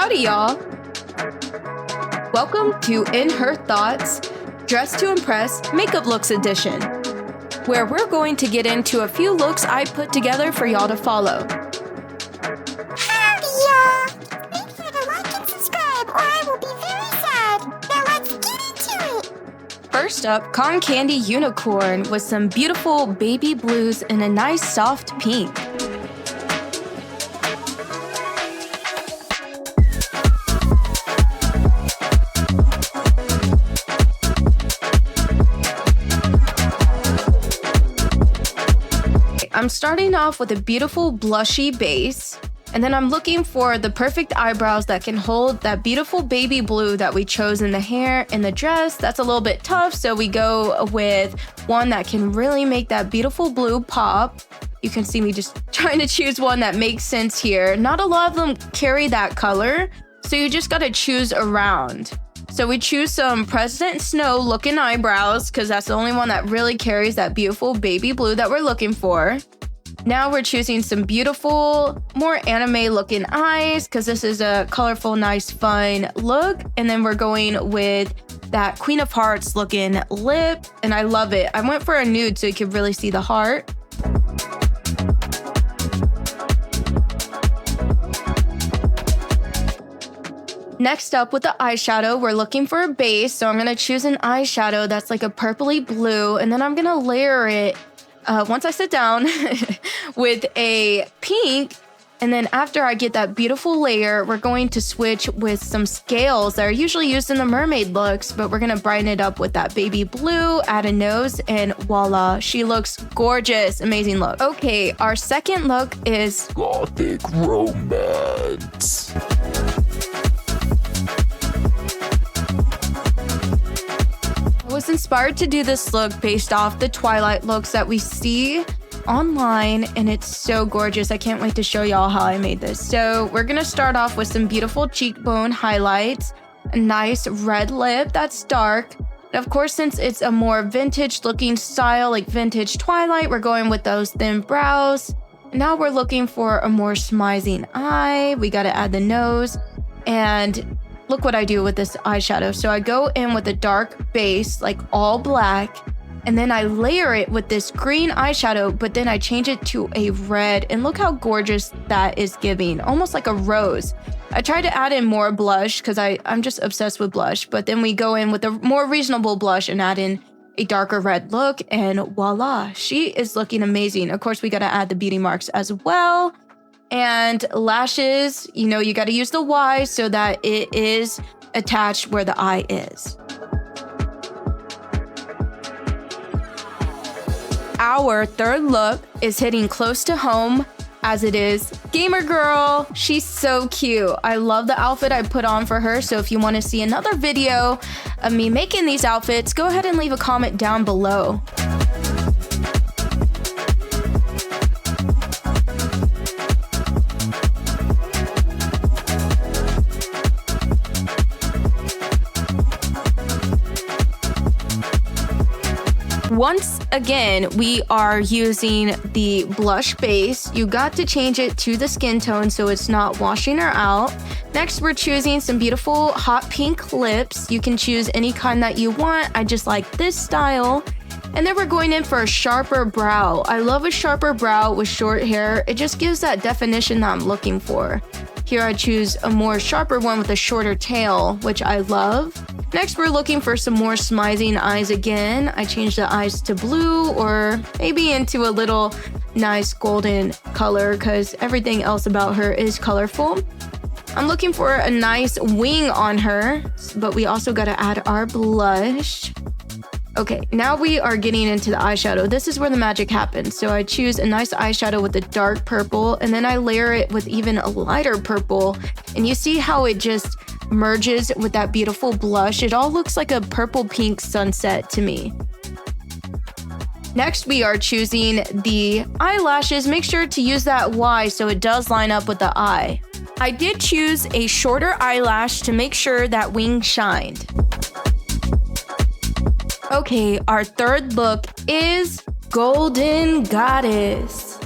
Howdy, y'all. Welcome to In Her Thoughts, Dress to Impress Makeup Looks Edition, where we're going to get into a few looks I put together for y'all to follow. Howdy, y'all. Make sure to like and subscribe or I will be very sad. Now let's get into it. First up, Cotton Candy Unicorn with some beautiful baby blues and a nice soft pink. I'm starting off with a beautiful blushy base, and then I'm looking for the perfect eyebrows that can hold that beautiful baby blue that we chose in the hair and the dress. That's a little bit tough, so we go with one that can really make that beautiful blue pop. You can see me just trying to choose one that makes sense here. Not a lot of them carry that color, so you just gotta choose around. So we choose some President Snow looking eyebrows because that's the only one that really carries that beautiful baby blue that we're looking for. Now we're choosing some beautiful, more anime looking eyes because this is a colorful, nice, fun look. And then we're going with that Queen of Hearts looking lip, and I love it. I went for a nude so you could really see the heart. Next up with the eyeshadow, we're looking for a base. So I'm going to choose an eyeshadow that's like a purpley blue. And then I'm going to layer it once I sit down with a pink. And then after I get that beautiful layer, we're going to switch with some scales that are usually used in the mermaid looks. But we're going to brighten it up with that baby blue, add a nose, and voila. She looks gorgeous. Amazing look. Okay, our second look is Gothic Romance. I was inspired to do this look based off the Twilight looks that we see online, and it's so gorgeous. I can't wait to show y'all how I made this. So we're gonna start off with some beautiful cheekbone highlights, a nice red lip that's dark. And of course, since it's a more vintage looking style, like vintage Twilight, we're going with those thin brows. Now we're looking for a more smizing eye. We gotta add the nose, and look what I do with this eyeshadow. So I go in with a dark base, like all black, and then I layer it with this green eyeshadow, but then I change it to a red, and look how gorgeous that is giving, almost like a rose. I tried to add in more blush because I'm just obsessed with blush, but then we go in with a more reasonable blush and add in a darker red look, and voila, she is looking amazing. Of course, we gotta add the beauty marks as well. And lashes, you got to use the Y so that it is attached where the eye is. Our third look is hitting close to home as it is Gamer Girl. She's so cute. I love the outfit I put on for her. So if you want to see another video of me making these outfits, go ahead and leave a comment down below. Once again, we are using the blush base. You got to change it to the skin tone so it's not washing her out. Next, we're choosing some beautiful hot pink lips. You can choose any kind that you want. I just like this style. And then we're going in for a sharper brow. I love a sharper brow with short hair. It just gives that definition that I'm looking for. Here I choose a more sharper one with a shorter tail, which I love. Next, we're looking for some more smizing eyes again. I changed the eyes to blue or maybe into a little nice golden color because everything else about her is colorful. I'm looking for a nice wing on her, but we also got to add our blush. Okay, now we are getting into the eyeshadow. This is where the magic happens. So I choose a nice eyeshadow with a dark purple, and then I layer it with even a lighter purple. And you see how it just merges with that beautiful blush. It all looks like a purple pink sunset to me. Next, we are choosing the eyelashes. Make sure to use that Y so it does line up with the eye. I did choose a shorter eyelash to make sure that wing shined. Okay, our third look is Golden Goddess.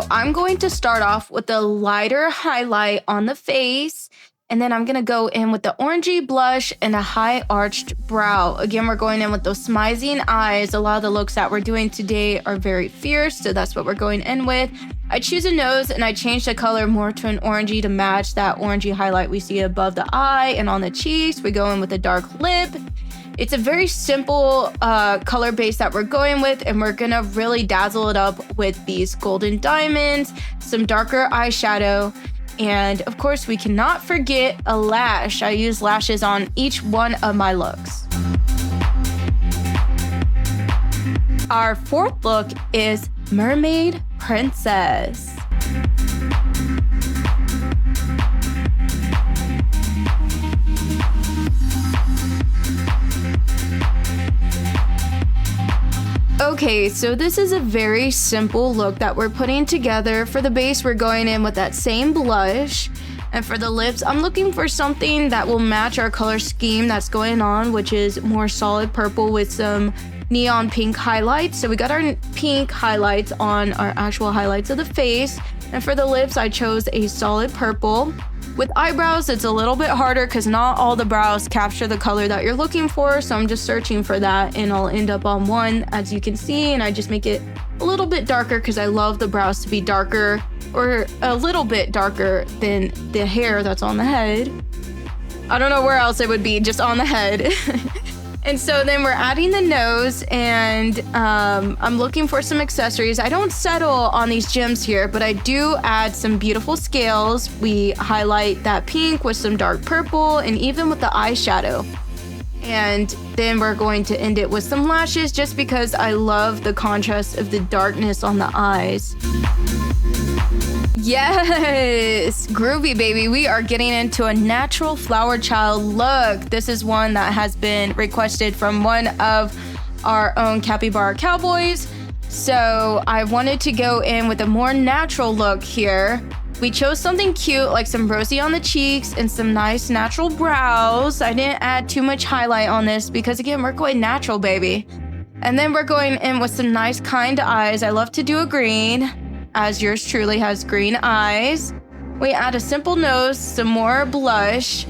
I'm going to start off with a lighter highlight on the face. And then I'm going to go in with the orangey blush and a high arched brow. Again, we're going in with those smizing eyes. A lot of the looks that we're doing today are very fierce, so that's what we're going in with. I choose a nose and I change the color more to an orangey to match that orangey highlight we see above the eye and on the cheeks. We go in with a dark lip. It's a very simple color base that we're going with, and we're gonna really dazzle it up with these golden diamonds, some darker eyeshadow, and of course, we cannot forget a lash. I use lashes on each one of my looks. Our fourth look is Mermaid Princess. Okay, so this is a very simple look that we're putting together. For the base, we're going in with that same blush. And for the lips, I'm looking for something that will match our color scheme that's going on, which is more solid purple with some neon pink highlights. So we got our pink highlights on our actual highlights of the face. And for the lips, I chose a solid purple. With eyebrows, it's a little bit harder because not all the brows capture the color that you're looking for. So I'm just searching for that and I'll end up on one, as you can see. And I just make it a little bit darker because I love the brows to be darker or a little bit darker than the hair that's on the head. I don't know where else it would be, just on the head. And so then we're adding the nose, and I'm looking for some accessories. I don't settle on these gems here, but I do add some beautiful scales. We highlight that pink with some dark purple and even with the eyeshadow. And then we're going to end it with some lashes just because I love the contrast of the darkness on the eyes. Yes, groovy baby. We are getting into a natural flower child look. This is one that has been requested from one of our own Capybara Cowboys. So I wanted to go in with a more natural look here. We chose something cute like some rosy on the cheeks and some nice natural brows. I didn't add too much highlight on this because again, we're going natural, baby. And then we're going in with some nice kind eyes. I love to do a green, as yours truly has green eyes. We add a simple nose, some more blush,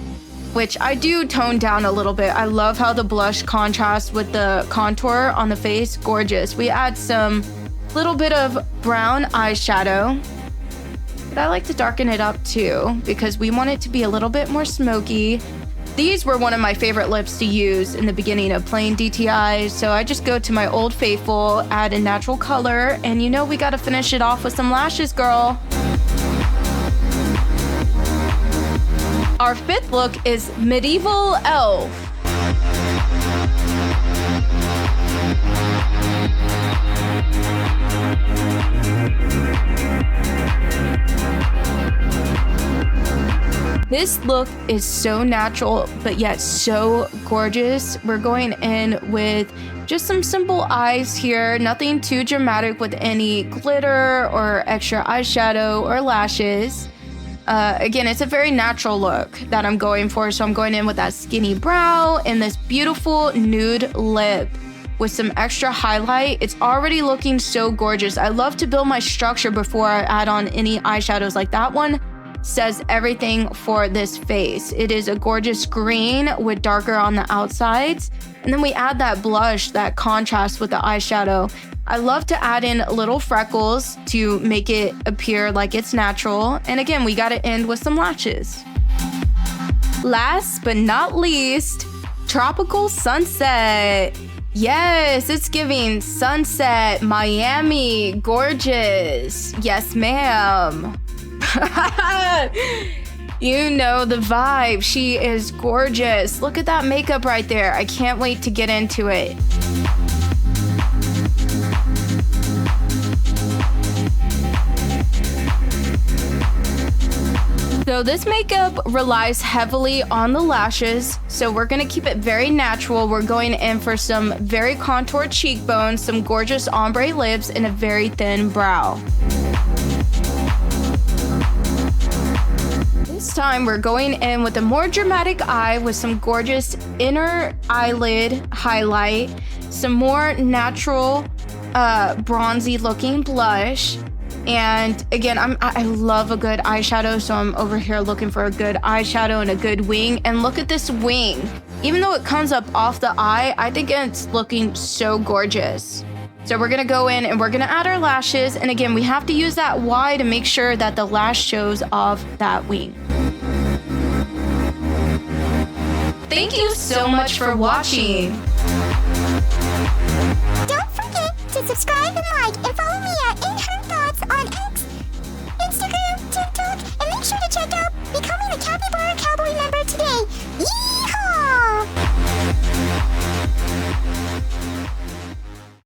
which I do tone down a little bit. I love how the blush contrasts with the contour on the face. Gorgeous. We add some little bit of brown eyeshadow, but I like to darken it up too because we want it to be a little bit more smoky. These were one of my favorite lips to use in the beginning of playing DTI, so I just go to my Old Faithful, add a natural color, and you know we gotta finish it off with some lashes, girl. Our fifth look is Medieval Elf. This look is so natural, but yet so gorgeous. We're going in with just some simple eyes here, nothing too dramatic with any glitter or extra eyeshadow or lashes. Again, it's a very natural look that I'm going for, so I'm going in with that skinny brow and this beautiful nude lip with some extra highlight. It's already looking so gorgeous. I love to build my structure before I add on any eyeshadows. Like that one says everything for this face. It is a gorgeous green with darker on the outsides. And then we add that blush, that contrast with the eyeshadow. I love to add in little freckles to make it appear like it's natural. And again, we got to end with some lashes. Last but not least, Tropical Sunset. Yes, it's giving sunset, Miami, gorgeous. Yes, ma'am. You know the vibe. She is gorgeous. Look at that makeup right there. I can't wait to get into it. So this makeup relies heavily on the lashes, so we're gonna keep it very natural. We're going in for some very contoured cheekbones, some gorgeous ombre lips, and a very thin brow. This time we're going in with a more dramatic eye with some gorgeous inner eyelid highlight, some more natural bronzy looking blush, And again, I love a good eyeshadow, so I'm over here looking for a good eyeshadow and a good wing. And look at this wing. Even though it comes up off the eye, I think it's looking so gorgeous. So we're gonna go in and we're gonna add our lashes. And again, we have to use that Y to make sure that the lash shows off that wing. Thank you so much for watching. Don't forget to subscribe and like and follow me at InHerThoughts on X, Instagram, TikTok, and make sure to check out Becoming a Capybara Cowboy member today.